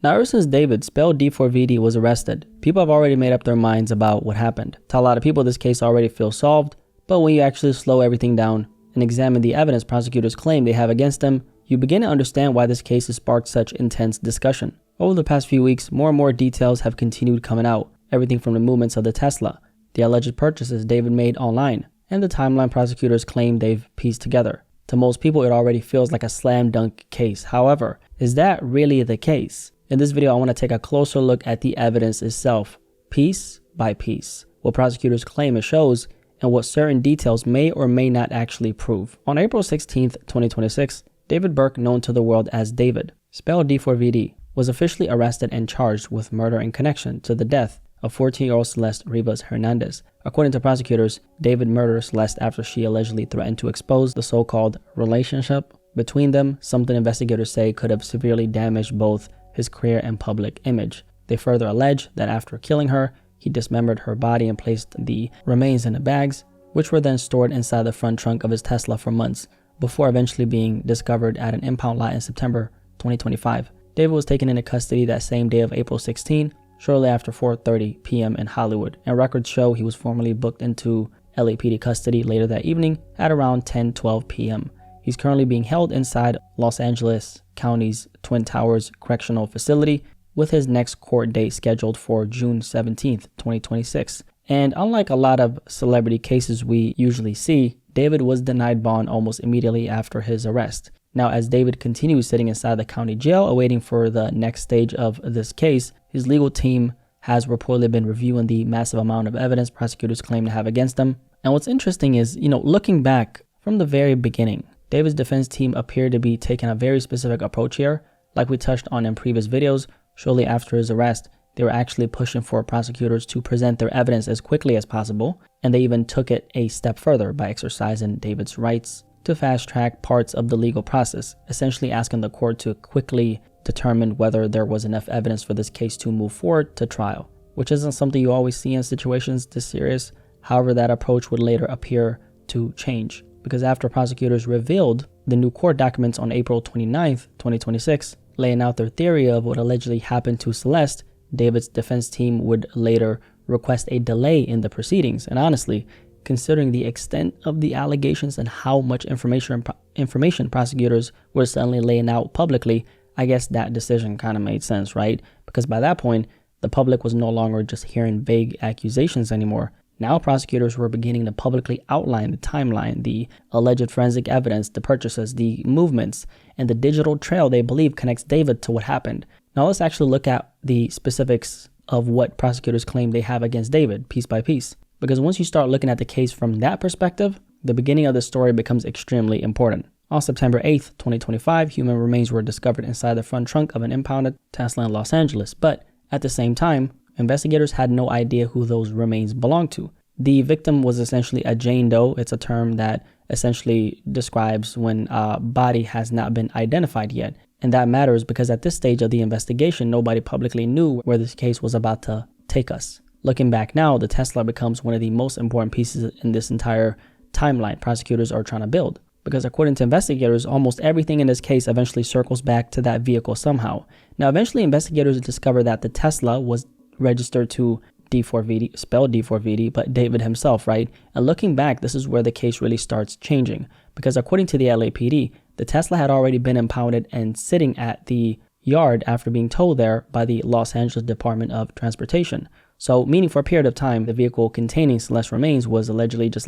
Now, ever since David, spelled d4vd, was arrested, people have already made up their minds about what happened. To a lot of people, this case already feels solved, but when you actually slow everything down and examine the evidence prosecutors claim they have against them, you begin to understand why this case has sparked such intense discussion. Over the past few weeks, more and more details have continued coming out, everything from the movements of the Tesla, the alleged purchases David made online, and the timeline prosecutors claim they've pieced together. To most people, it already feels like a slam dunk case. However, is that really the case? In this video, I want to take a closer look at the evidence itself, piece by piece, what prosecutors claim it shows, and what certain details may or may not actually prove. On April 16th, 2026, David Burke, known to the world as David, spelled d4vd, was officially arrested and charged with murder in connection to the death of 14-year-old Celeste Rivas Hernandez. According to prosecutors, David murdered Celeste after she allegedly threatened to expose the so-called relationship between them, something investigators say could have severely damaged both his career and public image. They further allege that after killing her, he dismembered her body and placed the remains in the bags, which were then stored inside the front trunk of his Tesla for months, before eventually being discovered at an impound lot in September 2025. David was taken into custody that same day of April 16, shortly after 4:30 p.m. in Hollywood, and records show he was formally booked into LAPD custody later that evening at around 10:12 p.m. He's currently being held inside Los Angeles County's Twin Towers Correctional Facility, with his next court date scheduled for June 17th, 2026. And unlike a lot of celebrity cases we usually see, David was denied bond almost immediately after his arrest. Now, as David continues sitting inside the county jail awaiting for the next stage of this case, his legal team has reportedly been reviewing the massive amount of evidence prosecutors claim to have against him. And what's interesting is, looking back from the very beginning, David's defense team appeared to be taking a very specific approach here. Like we touched on in previous videos, shortly after his arrest, they were actually pushing for prosecutors to present their evidence as quickly as possible, and they even took it a step further by exercising David's rights to fast-track parts of the legal process, essentially asking the court to quickly determine whether there was enough evidence for this case to move forward to trial, which isn't something you always see in situations this serious. However, that approach would later appear to change, because after prosecutors revealed the new court documents on April 29th, 2026, laying out their theory of what allegedly happened to Celeste, David's defense team would later request a delay in the proceedings. And honestly, considering the extent of the allegations and how much information prosecutors were suddenly laying out publicly, I guess that decision kind of made sense, right? Because by that point, the public was no longer just hearing vague accusations anymore. Now prosecutors were beginning to publicly outline the timeline, the alleged forensic evidence, the purchases, the movements, and the digital trail they believe connects David to what happened. Now let's actually look at the specifics of what prosecutors claim they have against David, piece by piece. Because once you start looking at the case from that perspective, the beginning of the story becomes extremely important. On September 8th, 2025, human remains were discovered inside the front trunk of an impounded Tesla in Los Angeles. But at the same time, investigators had no idea who those remains belonged to. The victim was essentially a Jane Doe. It's a term that essentially describes when a body has not been identified yet. And that matters because at this stage of the investigation, nobody publicly knew where this case was about to take us. Looking back now, the Tesla becomes one of the most important pieces in this entire timeline prosecutors are trying to build. Because according to investigators, almost everything in this case eventually circles back to that vehicle somehow. Now, eventually investigators discover that the Tesla was registered to d4vd, spelled d4vd, but David himself, right? And looking back, this is where the case really starts changing. Because according to the LAPD, the Tesla had already been impounded and sitting at the yard after being towed there by the Los Angeles Department of Transportation. So, meaning for a period of time, the vehicle containing Celeste's remains was allegedly just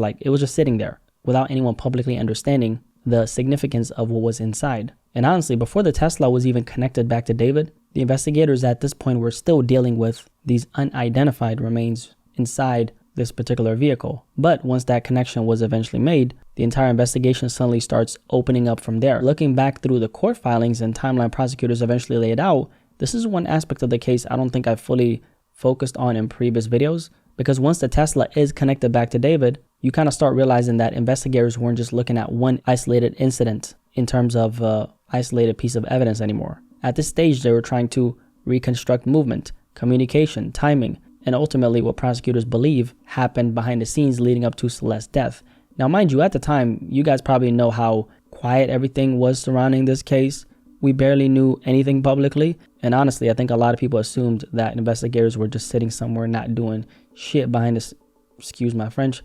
sitting there without anyone publicly understanding the significance of what was inside. And honestly, before the Tesla was even connected back to David, the investigators at this point were still dealing with these unidentified remains inside this particular vehicle. But once that connection was eventually made, the entire investigation suddenly starts opening up from there. Looking back through the court filings and timeline prosecutors eventually laid out, this is one aspect of the case I don't think I fully focused on in previous videos, because once the Tesla is connected back to David, you kind of start realizing that investigators weren't just looking at one isolated incident in terms of isolated piece of evidence anymore. At this stage, they were trying to reconstruct movement, communication, timing, and ultimately what prosecutors believe happened behind the scenes leading up to Celeste's death. Now, mind you, at the time, you guys probably know how quiet everything was surrounding this case. We barely knew anything publicly, And honestly, I think a lot of people assumed that investigators were just sitting somewhere not doing shit behind this, excuse my French.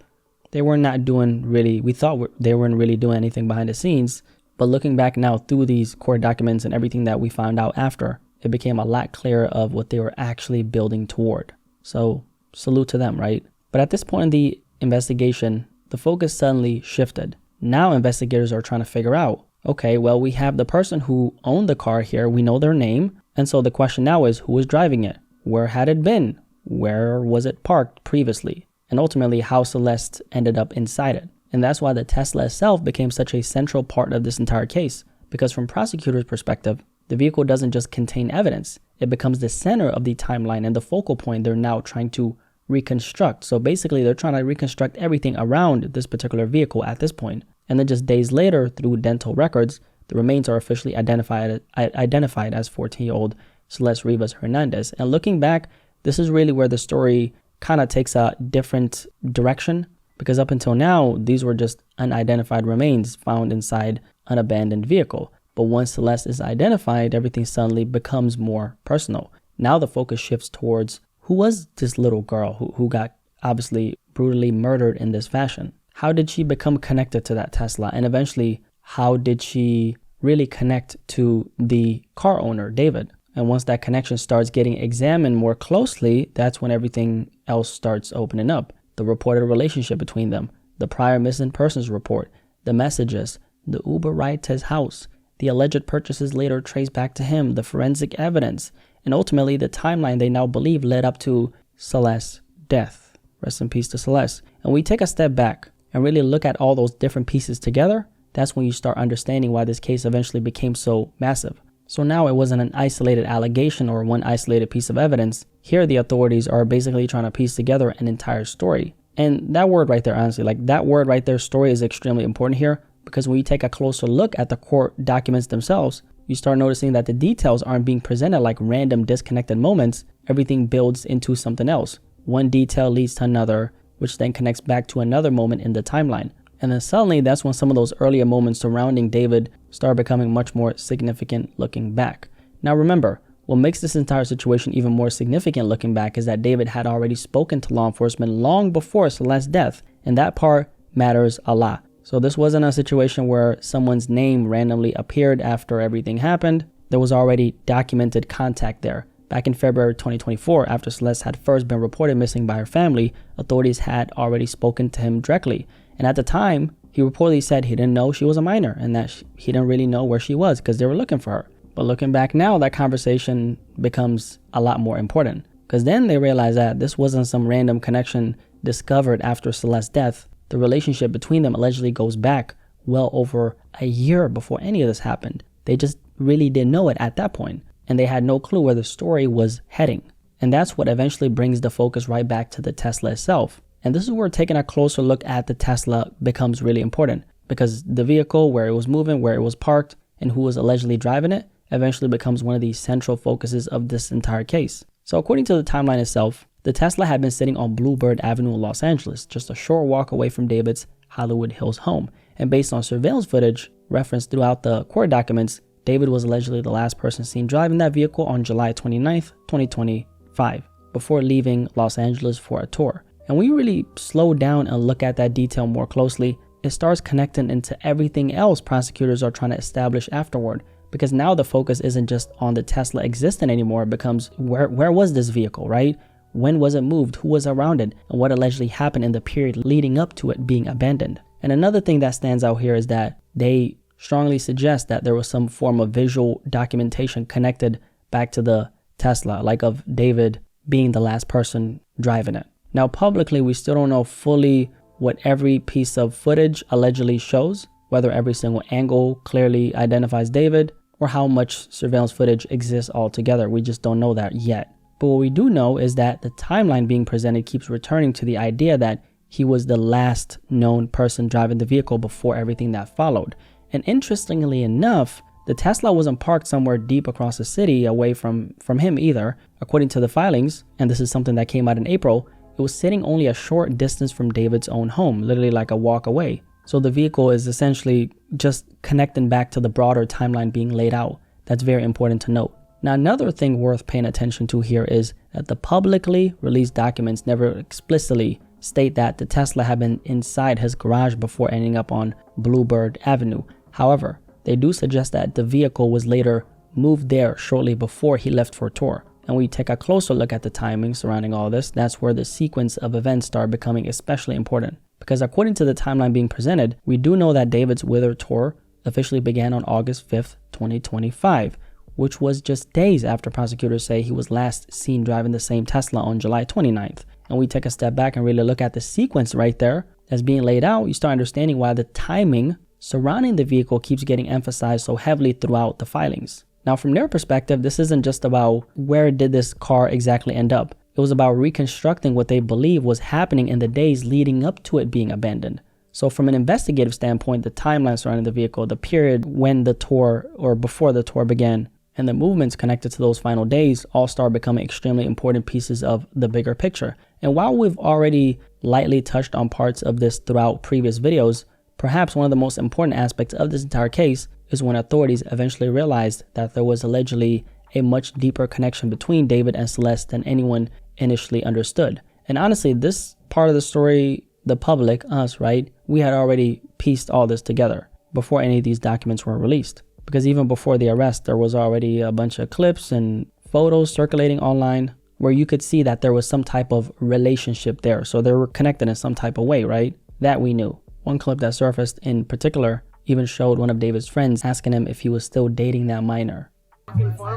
They were not doing really, we thought they weren't really doing anything behind the scenes. But looking back now through these court documents and everything that we found out after, it became a lot clearer of what they were actually building toward. So salute to them, right? But at this point in the investigation, the focus suddenly shifted. Now investigators are trying to figure out, okay, well, we have the person who owned the car here. We know their name. And so the question now is, who was driving it? Where had it been? Where was it parked previously? And ultimately, how Celeste ended up inside it. And that's why the Tesla itself became such a central part of this entire case. Because from prosecutors' perspective, the vehicle doesn't just contain evidence. It becomes the center of the timeline and the focal point they're now trying to reconstruct. So basically, they're trying to reconstruct everything around this particular vehicle at this point. And then just days later, through dental records, the remains are officially identified as 14-year-old Celeste Rivas Hernandez. And looking back, this is really where the story kind of takes a different direction, because up until now, these were just unidentified remains found inside an abandoned vehicle. But once Celeste is identified, everything suddenly becomes more personal. Now the focus shifts towards who was this little girl who got obviously brutally murdered in this fashion? How did she become connected to that Tesla? And eventually, how did she really connect to the car owner, David? And once that connection starts getting examined more closely, that's when everything else starts opening up. The reported relationship between them, the prior missing persons report, the messages, the Uber ride to his house, the alleged purchases later traced back to him, the forensic evidence, and ultimately the timeline they now believe led up to Celeste's death. Rest in peace to Celeste. And we take a step back and really look at all those different pieces together. That's when you start understanding why this case eventually became so massive. So now it wasn't an isolated allegation or one isolated piece of evidence. Here the authorities are basically trying to piece together an entire story. And that word right there, honestly, like that word right there, story, is extremely important here, because when you take a closer look at the court documents themselves, you start noticing that the details aren't being presented like random disconnected moments. Everything builds into something else. One detail leads to another, which then connects back to another moment in the timeline. And then suddenly, that's when some of those earlier moments surrounding David start becoming much more significant looking back. Now remember, what makes this entire situation even more significant looking back is that David had already spoken to law enforcement long before Celeste's death, and that part matters a lot. So this wasn't a situation where someone's name randomly appeared after everything happened. There was already documented contact there. Back in February 2024, after Celeste had first been reported missing by her family, authorities had already spoken to him directly. And at the time, he reportedly said he didn't know she was a minor and that he didn't really know where she was because they were looking for her. But looking back now, that conversation becomes a lot more important, because then they realize that this wasn't some random connection discovered after Celeste's death. The relationship between them allegedly goes back well over a year before any of this happened. They just really didn't know it at that point, and they had no clue where the story was heading. And that's what eventually brings the focus right back to the Tesla itself. And this is where taking a closer look at the Tesla becomes really important, because the vehicle, where it was moving, where it was parked, and who was allegedly driving it eventually becomes one of the central focuses of this entire case. So according to the timeline itself, the Tesla had been sitting on Bluebird Avenue in Los Angeles, just a short walk away from David's Hollywood Hills home. And based on surveillance footage referenced throughout the court documents, David was allegedly the last person seen driving that vehicle on July 29th, 2025, before leaving Los Angeles for a tour. And when you really slow down and look at that detail more closely, it starts connecting into everything else prosecutors are trying to establish afterward. Because now the focus isn't just on the Tesla existing anymore. It becomes where was this vehicle, right? When was it moved? Who was around it? And what allegedly happened in the period leading up to it being abandoned. And another thing that stands out here is that they strongly suggest that there was some form of visual documentation connected back to the Tesla, like of David being the last person driving it. Now, publicly, we still don't know fully what every piece of footage allegedly shows, whether every single angle clearly identifies David, or how much surveillance footage exists altogether. We just don't know that yet. But what we do know is that the timeline being presented keeps returning to the idea that he was the last known person driving the vehicle before everything that followed. And interestingly enough, the Tesla wasn't parked somewhere deep across the city away from him either. According to the filings, and this is something that came out in April, it was sitting only a short distance from David's own home, literally like a walk away. So the vehicle is essentially just connecting back to the broader timeline being laid out. That's very important to note. Now, another thing worth paying attention to here is that the publicly released documents never explicitly state that the Tesla had been inside his garage before ending up on Bluebird Avenue. However, they do suggest that the vehicle was later moved there shortly before he left for a tour. And when you take a closer look at the timing surrounding all this, that's where the sequence of events start becoming especially important. Because according to the timeline being presented, we do know that David's Wither tour officially began on August 5th, 2025, which was just days after prosecutors say he was last seen driving the same Tesla on July 29th. And we take a step back and really look at the sequence right there as being laid out, you start understanding why the timing surrounding the vehicle keeps getting emphasized so heavily throughout the filings. Now, from their perspective, this isn't just about where did this car exactly end up. It was about reconstructing what they believe was happening in the days leading up to it being abandoned. So from an investigative standpoint, the timeline surrounding the vehicle, the period when the tour or before the tour began, and the movements connected to those final days all start becoming extremely important pieces of the bigger picture. And while we've already lightly touched on parts of this throughout previous videos, perhaps one of the most important aspects of this entire case is when authorities eventually realized that there was allegedly a much deeper connection between David and Celeste than anyone initially understood. And honestly, this part of the story, the public, us, right, we had already pieced all this together before any of these documents were released. Because even before the arrest, there was already a bunch of clips and photos circulating online where you could see that there was some type of relationship there. So they were connected in some type of way, right? That we knew. One clip that surfaced in particular even showed one of David's friends asking him if he was still dating that minor. Are you still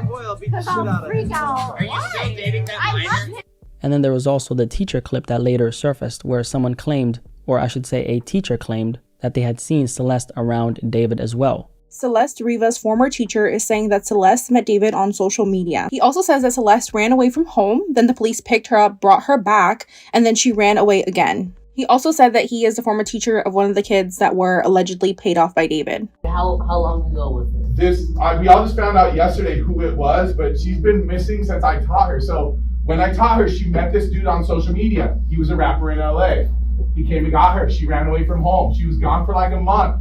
dating that minor? And then there was also the teacher clip that later surfaced where someone claimed, or I should say a teacher claimed, that they had seen Celeste around David as well. Celeste Rivas' former teacher is saying that Celeste met David on social media. He also says that Celeste ran away from home, then the police picked her up, brought her back, and then she ran away again. He also said that he is the former teacher of one of the kids that were allegedly paid off by David. How long ago was this? We all just found out yesterday who it was, but she's been missing since I taught her. So when I taught her, she met this dude on social media. He was a rapper in LA. He came and got her. She ran away from home. She was gone for like a month.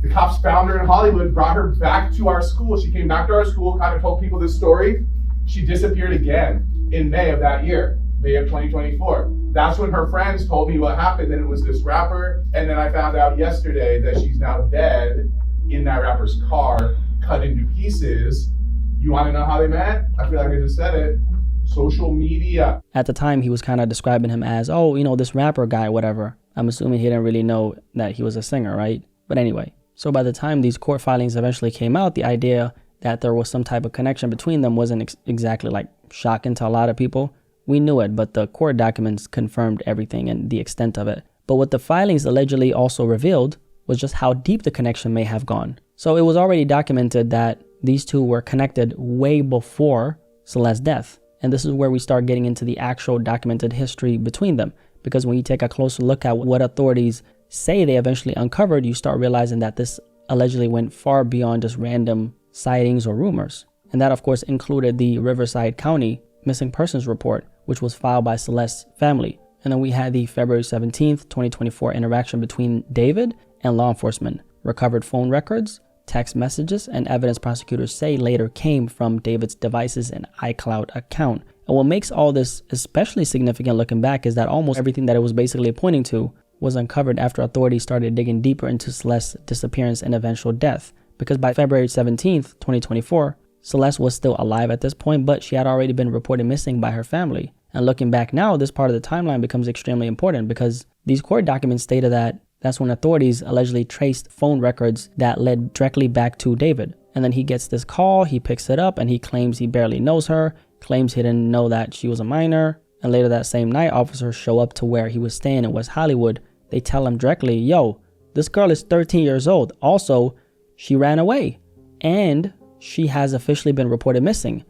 The cops found her in Hollywood, brought her back to our school. She came back to our school, kind of told people this story. She disappeared again in May of that year, May of 2024. That's when her friends told me what happened, that it was this rapper. And then I found out yesterday that she's now dead in that rapper's car, cut into pieces. You want to know how they met? I feel like I just said it. Social media. At the time, he was kind of describing him as, oh, this rapper guy, whatever. I'm assuming he didn't really know that he was a singer, right? But anyway, so by the time these court filings eventually came out, the idea that there was some type of connection between them wasn't exactly like shocking to a lot of people. We knew it, but the court documents confirmed everything and the extent of it. But what the filings allegedly also revealed was just how deep the connection may have gone. So it was already documented that these two were connected way before Celeste's death. And this is where we start getting into the actual documented history between them. Because when you take a closer look at what authorities say they eventually uncovered, you start realizing that this allegedly went far beyond just random sightings or rumors. And that, of course, included the Riverside County missing persons report, which was filed by Celeste's family. And then we had the February 17th, 2024 interaction between David and law enforcement, recovered phone records, text messages, and evidence prosecutors say later came from David's devices and iCloud account. And what makes all this especially significant looking back is that almost everything that it was basically pointing to was uncovered after authorities started digging deeper into Celeste's disappearance and eventual death. Because by February 17th, 2024, Celeste was still alive at this point, but she had already been reported missing by her family. And looking back now, this part of the timeline becomes extremely important because these court documents stated that that's when authorities allegedly traced phone records that led directly back to David. And then he gets this call, he picks it up, and he claims he barely knows her, claims he didn't know that she was a minor. And later that same night, officers show up to where he was staying in West Hollywood. They tell him directly, yo, this girl is 13 years old. Also, she ran away. And she has officially been reported missing.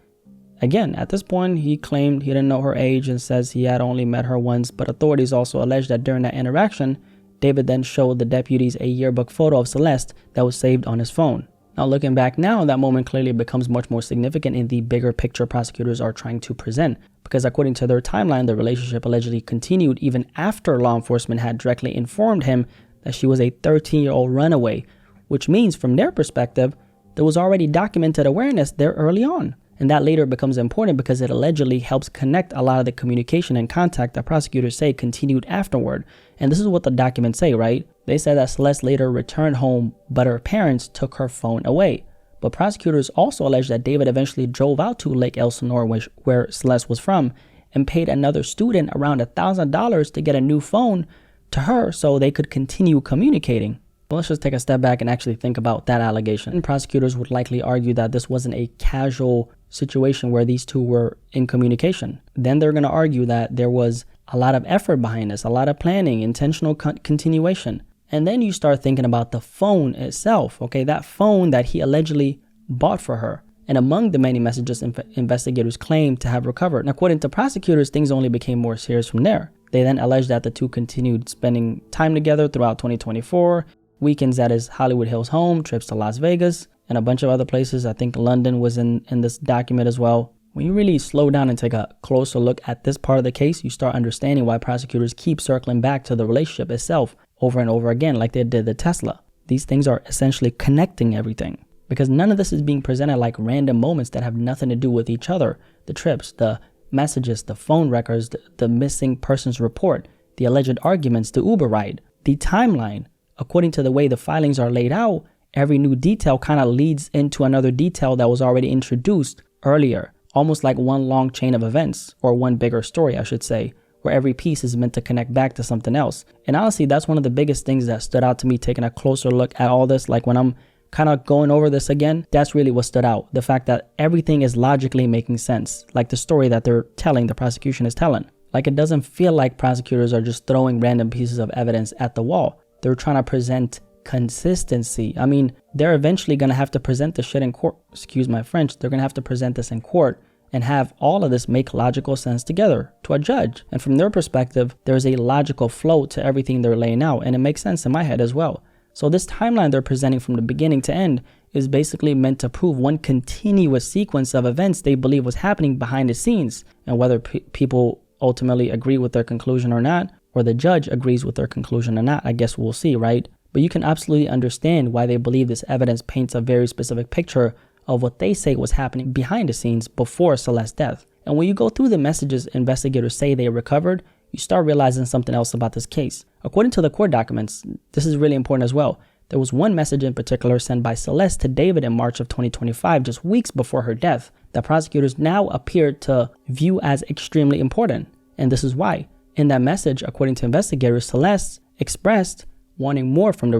Again, at this point, he claimed he didn't know her age and says he had only met her once, but authorities also alleged that during that interaction, David then showed the deputies a yearbook photo of Celeste that was saved on his phone. Now, looking back now, that moment clearly becomes much more significant in the bigger picture prosecutors are trying to present, because according to their timeline, the relationship allegedly continued even after law enforcement had directly informed him that she was a 13-year-old runaway, which means from their perspective, there was already documented awareness there early on. And that later becomes important because it allegedly helps connect a lot of the communication and contact that prosecutors say continued afterward. And this is what the documents say, right? They said that Celeste later returned home, but her parents took her phone away. But prosecutors also allege that David eventually drove out to Lake Elsinore, where Celeste was from, and paid another student around $1,000 to get a new phone to her so they could continue communicating. Well, let's just take a step back and actually think about that allegation. And prosecutors would likely argue that this wasn't a casual situation where these two were in communication. Then they're going to argue that there was a lot of effort behind this, a lot of planning, intentional continuation. And then you start thinking about the phone itself, okay? That phone that he allegedly bought for her. And among the many messages investigators claim to have recovered. And according to prosecutors, things only became more serious from there. They then alleged that the two continued spending time together throughout 2024, weekends at his Hollywood Hills home, trips to Las Vegas, and a bunch of other places. I think London was in this document as well. When you really slow down and take a closer look at this part of the case, you start understanding why prosecutors keep circling back to the relationship itself over and over again, like they did the Tesla. These things are essentially connecting everything, because none of this is being presented like random moments that have nothing to do with each other. The trips, the messages, the phone records, the missing persons report, the alleged arguments, the Uber ride, the timeline. According to the way the filings are laid out, every new detail kind of leads into another detail that was already introduced earlier, almost like one long chain of events, or one bigger story, I should say, where every piece is meant to connect back to something else. And honestly, that's one of the biggest things that stood out to me taking a closer look at all this. Like when I'm kind of going over this again, that's really what stood out. The fact that everything is logically making sense, like the story that they're telling, the prosecution is telling. Like it doesn't feel like prosecutors are just throwing random pieces of evidence at the wall. They're trying to present consistency. I mean, they're eventually going to have to present this shit in court. Excuse my French. They're going to have to present this in court and have all of this make logical sense together to a judge. And from their perspective, there's a logical flow to everything they're laying out. And it makes sense in my head as well. So this timeline they're presenting from the beginning to end is basically meant to prove one continuous sequence of events they believe was happening behind the scenes. And whether people ultimately agree with their conclusion or not, or the judge agrees with their conclusion or not, I guess we'll see, right? But you can absolutely understand why they believe this evidence paints a very specific picture of what they say was happening behind the scenes before Celeste's death. And when you go through the messages investigators say they recovered, you start realizing something else about this case. According to the court documents, this is really important as well. There was one message in particular sent by Celeste to David in March of 2025, just weeks before her death, that prosecutors now appeared to view as extremely important. And this is why. In that message, according to investigators, Celeste expressed wanting more from the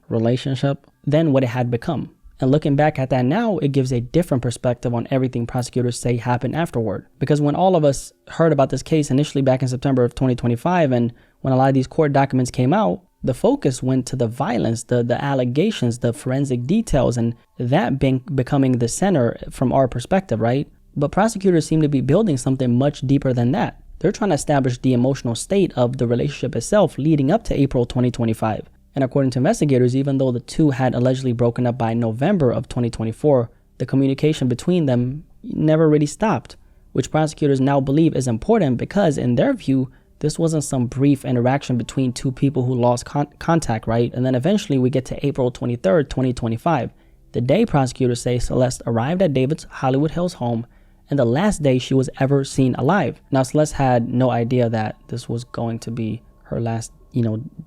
relationship than what it had become. And looking back at that now, it gives a different perspective on everything prosecutors say happened afterward. Because when all of us heard about this case initially back in September of 2025, and when a lot of these court documents came out, the focus went to the violence, the allegations, the forensic details, and that becoming the center from our perspective, right? But prosecutors seem to be building something much deeper than that. They're trying to establish the emotional state of the relationship itself leading up to April 2025. And according to investigators, even though the two had allegedly broken up by November of 2024, the communication between them never really stopped, which prosecutors now believe is important because, in their view, this wasn't some brief interaction between two people who lost contact, right? And then eventually we get to April 23rd, 2025, the day prosecutors say Celeste arrived at David's Hollywood Hills home and the last day she was ever seen alive. Now, Celeste had no idea that this was going to be her last,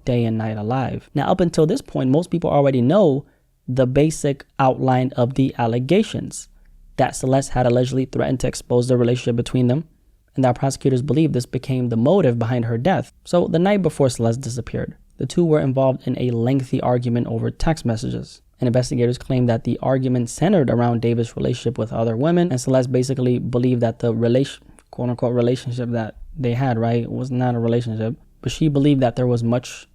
day and night alive. Now, up until this point, most people already know the basic outline of the allegations, that Celeste had allegedly threatened to expose the relationship between them, and that prosecutors believe this became the motive behind her death. So the night before Celeste disappeared, the two were involved in a lengthy argument over text messages. And investigators claim that the argument centered around David's relationship with other women, and Celeste basically believed that the quote-unquote relationship that they had, right, was not a relationship, but she believed that there was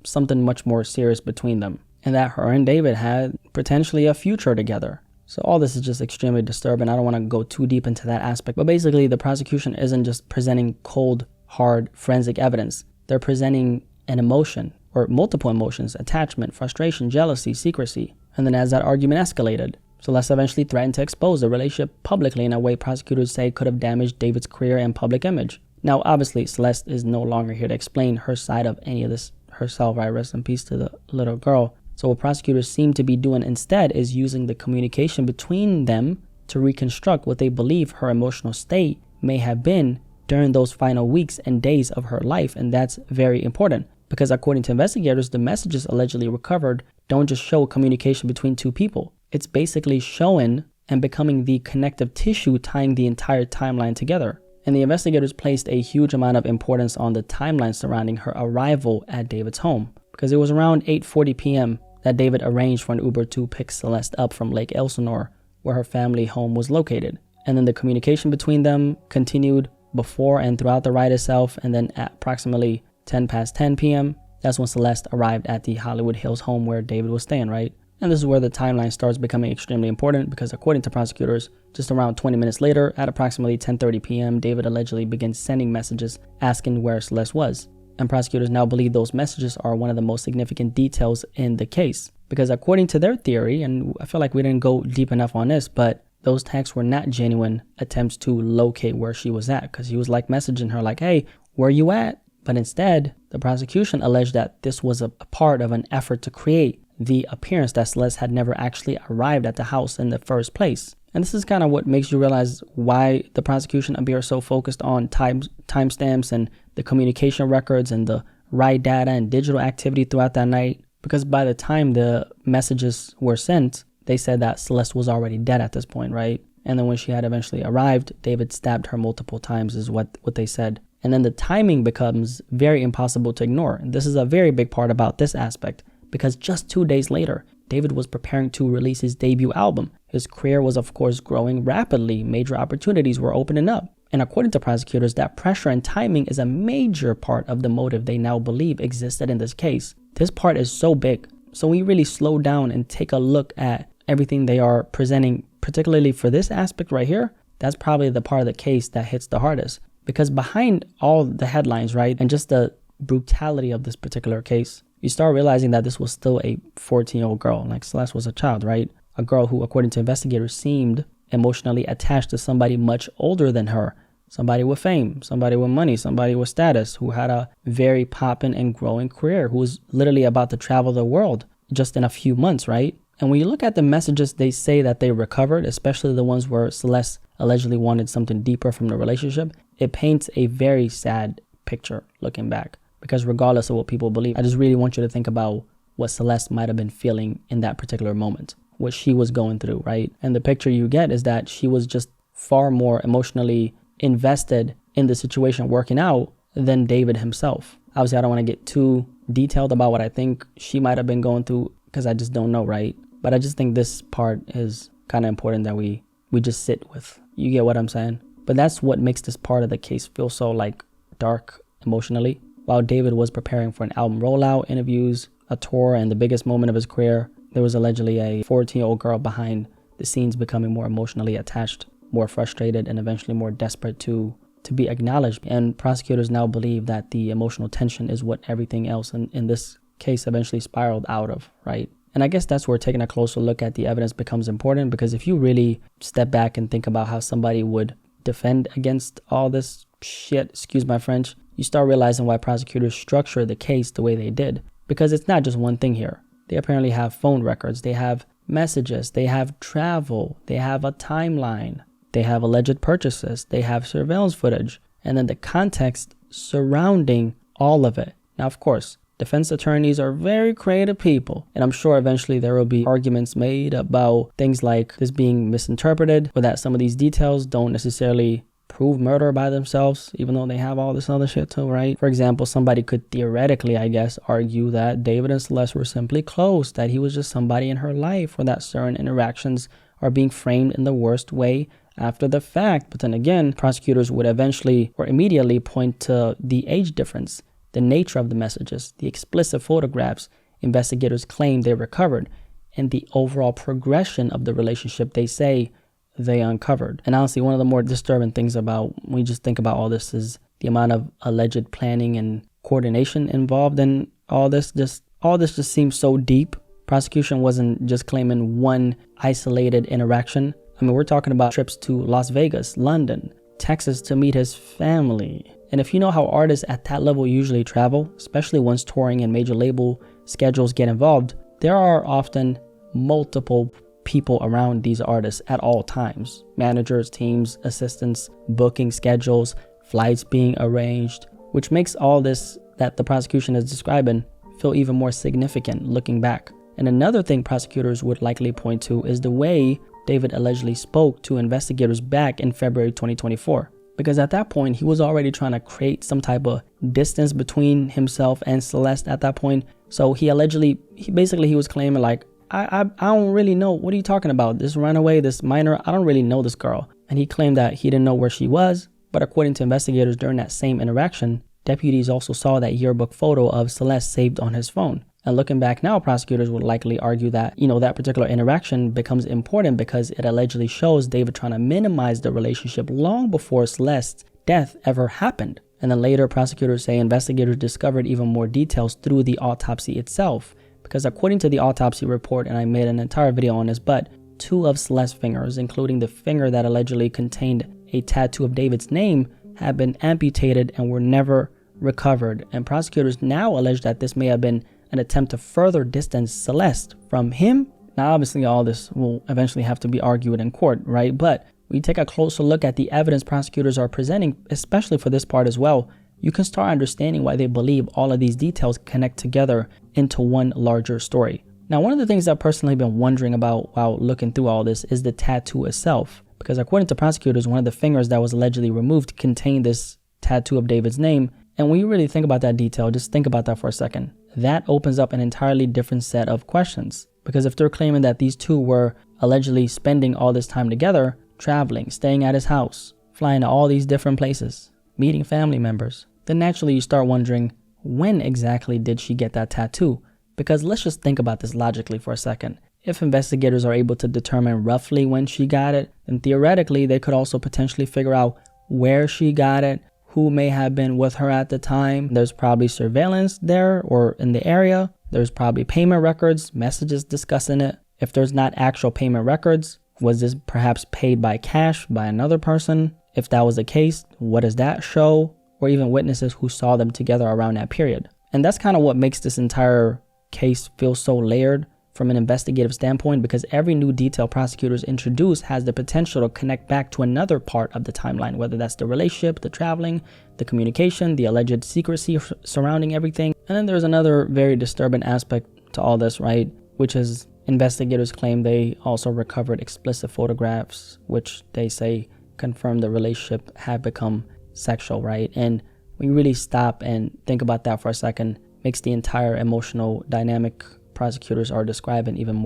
something much more serious between them, and that her and David had potentially a future together. So all this is just extremely disturbing. I don't want to go too deep into that aspect, but basically the prosecution isn't just presenting cold, hard, forensic evidence. They're presenting an emotion, or multiple emotions: attachment, frustration, jealousy, secrecy. And then as that argument escalated, Celeste eventually threatened to expose the relationship publicly in a way prosecutors say could have damaged David's career and public image. Now, obviously, Celeste is no longer here to explain her side of any of this herself, right? Rest in peace to the little girl. So what prosecutors seem to be doing instead is using the communication between them to reconstruct what they believe her emotional state may have been during those final weeks and days of her life. And that's very important because according to investigators, the messages allegedly recovered don't just show communication between two people. It's basically showing and becoming the connective tissue tying the entire timeline together. And the investigators placed a huge amount of importance on the timeline surrounding her arrival at David's home, because it was around 8:40 p.m. that David arranged for an Uber to pick Celeste up from Lake Elsinore, where her family home was located. And then the communication between them continued before and throughout the ride itself, and then at approximately 10 past 10 p.m., that's when Celeste arrived at the Hollywood Hills home where David was staying, right? And this is where the timeline starts becoming extremely important because according to prosecutors, just around 20 minutes later, at approximately 10:30 p.m., David allegedly begins sending messages asking where Celeste was. And prosecutors now believe those messages are one of the most significant details in the case. Because according to their theory, and I feel like we didn't go deep enough on this, but those texts were not genuine attempts to locate where she was at, because he was like messaging her like, hey, where you at? But instead, the prosecution alleged that this was a part of an effort to create the appearance that Celeste had never actually arrived at the house in the first place. And this is kind of what makes you realize why the prosecution appears so focused on timestamps and the communication records and the ride data and digital activity throughout that night. Because by the time the messages were sent, they said that Celeste was already dead at this point, right? And then when she had eventually arrived, David stabbed her multiple times is what they said. And then the timing becomes very impossible to ignore. And this is a very big part about this aspect, because just 2 days later, David was preparing to release his debut album. His career was, of course, growing rapidly. Major opportunities were opening up. And according to prosecutors, that pressure and timing is a major part of the motive they now believe existed in this case. This part is so big. So when you really slow down and take a look at everything they are presenting, particularly for this aspect right here, that's probably the part of the case that hits the hardest. Because behind all the headlines, right, and just the brutality of this particular case, you start realizing that this was still a 14-year-old girl. Like Celeste was a child, right? A girl who, according to investigators, seemed emotionally attached to somebody much older than her. Somebody with fame, somebody with money, somebody with status, who had a very popping and growing career, who was literally about to travel the world just in a few months, right? And when you look at the messages they say that they recovered, especially the ones where Celeste allegedly wanted something deeper from the relationship, it paints a very sad picture looking back. Because regardless of what people believe, I just really want you to think about what Celeste might have been feeling in that particular moment, what she was going through, right? And the picture you get is that she was just far more emotionally invested in the situation working out than David himself. Obviously, I don't want to get too detailed about what I think she might have been going through because I just don't know, right? But I just think this part is kind of important that we just sit with. You get what I'm saying? But that's what makes this part of the case feel so like dark emotionally. While David was preparing for an album rollout, interviews, a tour, and the biggest moment of his career, there was allegedly a 14-year-old girl behind the scenes becoming more emotionally attached, more frustrated, and eventually more desperate to be acknowledged. And prosecutors now believe that the emotional tension is what everything else in this case eventually spiraled out of, right? And I guess that's where taking a closer look at the evidence becomes important, because if you really step back and think about how somebody would defend against all this shit, excuse my French, you start realizing why prosecutors structure the case the way they did. Because it's not just one thing here. They apparently have phone records, they have messages, they have travel, they have a timeline, they have alleged purchases, they have surveillance footage, and then the context surrounding all of it. Now, of course, defense attorneys are very creative people, and I'm sure eventually there will be arguments made about things like this being misinterpreted, or that some of these details don't necessarily prove murder by themselves, even though they have all this other shit too, right? For example, somebody could theoretically, I guess, argue that David and Celeste were simply close, that he was just somebody in her life, or that certain interactions are being framed in the worst way after the fact. But then again, prosecutors would eventually or immediately point to the age difference, the nature of the messages, the explicit photographs investigators claim they recovered, and the overall progression of the relationship they say they uncovered. And honestly, one of the more disturbing things about when you just think about all this is the amount of alleged planning and coordination involved in all this. All this just seems so deep. Prosecution wasn't just claiming one isolated interaction. I mean, we're talking about trips to Las Vegas, London, Texas to meet his family. And if you know how artists at that level usually travel, especially once touring and major label schedules get involved, there are often multiple people around these artists at all times. Managers, teams, assistants, booking schedules, flights being arranged, which makes all this that the prosecution is describing feel even more significant looking back. And another thing prosecutors would likely point to is the way David allegedly spoke to investigators back in February 2024. Because at that point, he was already trying to create some type of distance between himself and Celeste at that point. So he was claiming like, I don't really know. What are you talking about? This runaway, this minor, I don't really know this girl. And he claimed that he didn't know where she was. But according to investigators during that same interaction, deputies also saw that yearbook photo of Celeste saved on his phone. And looking back now, prosecutors would likely argue that, that particular interaction becomes important because it allegedly shows David trying to minimize the relationship long before Celeste's death ever happened. And then later, prosecutors say investigators discovered even more details through the autopsy itself. Because according to the autopsy report, and I made an entire video on this, but 2 of Celeste's fingers, including the finger that allegedly contained a tattoo of David's name, have been amputated and were never recovered. And prosecutors now allege that this may have been an attempt to further distance Celeste from him. Now, obviously, all this will eventually have to be argued in court, right? But we take a closer look at the evidence prosecutors are presenting, especially for this part as well, you can start understanding why they believe all of these details connect together into one larger story. Now, one of the things I've personally been wondering about while looking through all this is the tattoo itself. Because according to prosecutors, one of the fingers that was allegedly removed contained this tattoo of David's name. And when you really think about that detail, just think about that for a second. That opens up an entirely different set of questions. Because if they're claiming that these two were allegedly spending all this time together, traveling, staying at his house, flying to all these different places, meeting family members, then naturally you start wondering, when exactly did she get that tattoo? Because let's just think about this logically for a second. If investigators are able to determine roughly when she got it, then theoretically they could also potentially figure out where she got it, who may have been with her at the time. There's probably surveillance there or in the area. There's probably payment records, messages discussing it. If there's not actual payment records, was this perhaps paid by cash by another person? If that was the case, what does that show? Or even witnesses who saw them together around that period. And that's kind of what makes this entire case feel so layered from an investigative standpoint, because every new detail prosecutors introduce has the potential to connect back to another part of the timeline, whether that's the relationship, the traveling, the communication, the alleged secrecy surrounding everything. And then there's another very disturbing aspect to all this, right? Which is investigators claim they also recovered explicit photographs, which they say confirm the relationship had become sexual, right? And when you really stop and think about that for a second, makes the entire emotional dynamic prosecutors are describing even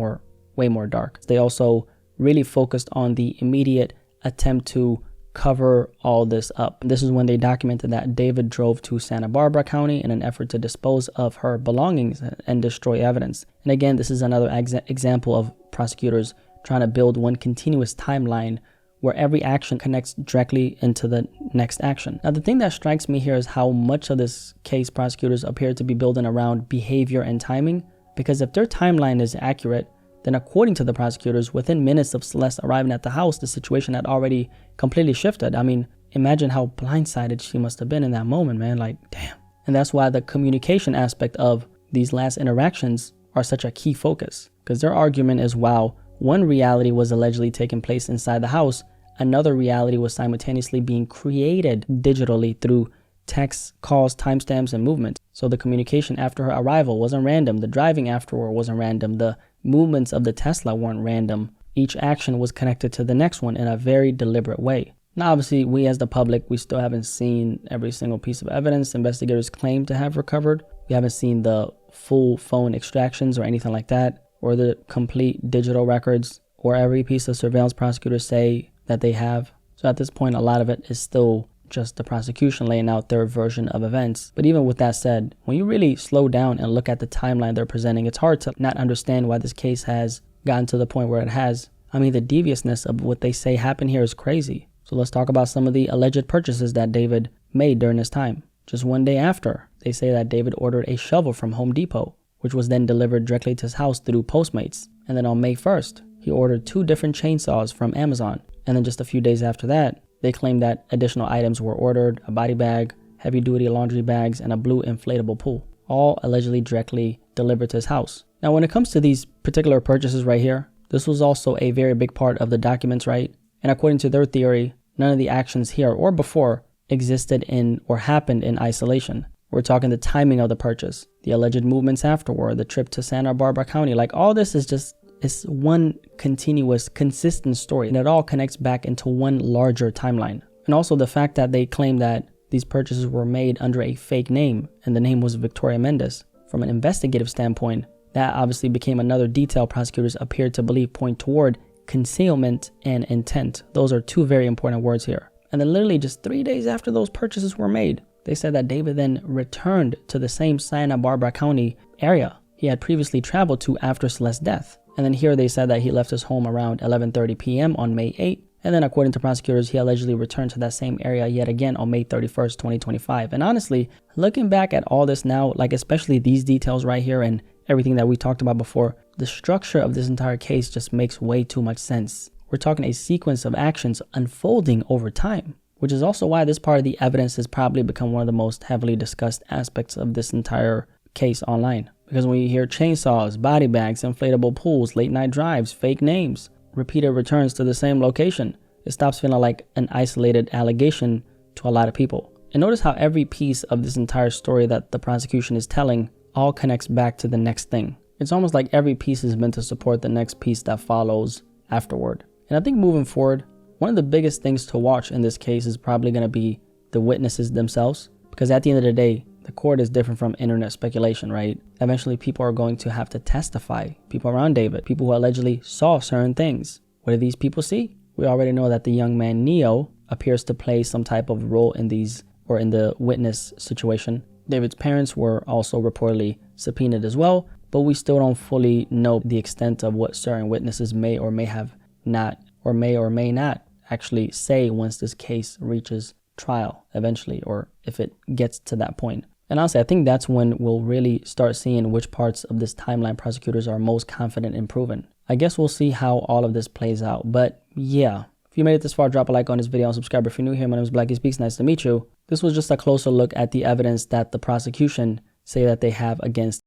way more dark. They also really focused on the immediate attempt to cover all this up. This is when they documented that David drove to Santa Barbara County in an effort to dispose of her belongings and destroy evidence. And again, this is another example of prosecutors trying to build one continuous timeline where every action connects directly into the next action. Now, the thing that strikes me here is how much of this case prosecutors appear to be building around behavior and timing. Because if their timeline is accurate, then according to the prosecutors, within minutes of Celeste arriving at the house, the situation had already completely shifted. I mean, imagine how blindsided she must have been in that moment, man. Like, damn. And that's why the communication aspect of these last interactions are such a key focus. Because their argument is, while one reality was allegedly taking place inside the house, another reality was simultaneously being created digitally through texts, calls, timestamps, and movements. So the communication after her arrival wasn't random. The driving afterward wasn't random. The movements of the Tesla weren't random. Each action was connected to the next one in a very deliberate way. Now, obviously, we as the public, we still haven't seen every single piece of evidence investigators claim to have recovered. We haven't seen the full phone extractions or anything like that, or the complete digital records, or every piece of surveillance prosecutors say that they have. So at this point, a lot of it is still just the prosecution laying out their version of events. But even with that said, when you really slow down and look at the timeline they're presenting, it's hard to not understand why this case has gotten to the point where it has. I mean, the deviousness of what they say happened here is crazy. So let's talk about some of the alleged purchases that David made during this time. Just one day after, they say that David ordered a shovel from Home Depot, which was then delivered directly to his house through Postmates. And then on May 1st, he ordered 2 different chainsaws from Amazon. And then just a few days after that, they claimed that additional items were ordered: a body bag, heavy-duty laundry bags, and a blue inflatable pool, all allegedly directly delivered to his house. Now, when it comes to these particular purchases right here, This was also a very big part of the documents, right? And according to their theory, none of the actions here or before existed in or happened in isolation. We're talking the timing of the purchase, the alleged movements afterward, the trip to Santa Barbara County. Like, all this is just, it's one continuous, consistent story, and it all connects back into one larger timeline. And also the fact that they claim that these purchases were made under a fake name, and the name was Victoria Mendez. From an investigative standpoint, that obviously became another detail prosecutors appeared to believe point toward concealment and intent. Those are two very important words here. And then literally just 3 days after those purchases were made, they said that David then returned to the same Santa Barbara County area he had previously traveled to after Celeste's death. And then here they said that he left his home around 11:30 p.m. on May 8th. And then according to prosecutors, he allegedly returned to that same area yet again on May 31st, 2025. And honestly, looking back at all this now, like especially these details right here and everything that we talked about before, the structure of this entire case just makes way too much sense. We're talking a sequence of actions unfolding over time, which is also why this part of the evidence has probably become one of the most heavily discussed aspects of this entire case online. Because when you hear chainsaws, body bags, inflatable pools, late night drives, fake names, repeated returns to the same location, it stops feeling like an isolated allegation to a lot of people. And notice how every piece of this entire story that the prosecution is telling all connects back to the next thing. It's almost like every piece is meant to support the next piece that follows afterward. And I think moving forward, one of the biggest things to watch in this case is probably going to be the witnesses themselves. Because at the end of the day, the court is different from internet speculation, right? Eventually, people are going to have to testify. People around David, people who allegedly saw certain things. What did these people see? We already know that the young man Neo appears to play some type of role in these, or in the witness situation. David's parents were also reportedly subpoenaed as well, but we still don't fully know the extent of what certain witnesses may or may have not, or may not actually say once this case reaches trial eventually, or if it gets to that point. And honestly, I think that's when we'll really start seeing which parts of this timeline prosecutors are most confident in proving. I guess we'll see how all of this plays out. But yeah, if you made it this far, drop a like on this video and subscribe if you're new here. My name is BlackySpeakz. Nice to meet you. This was just a closer look at the evidence that the prosecution say that they have against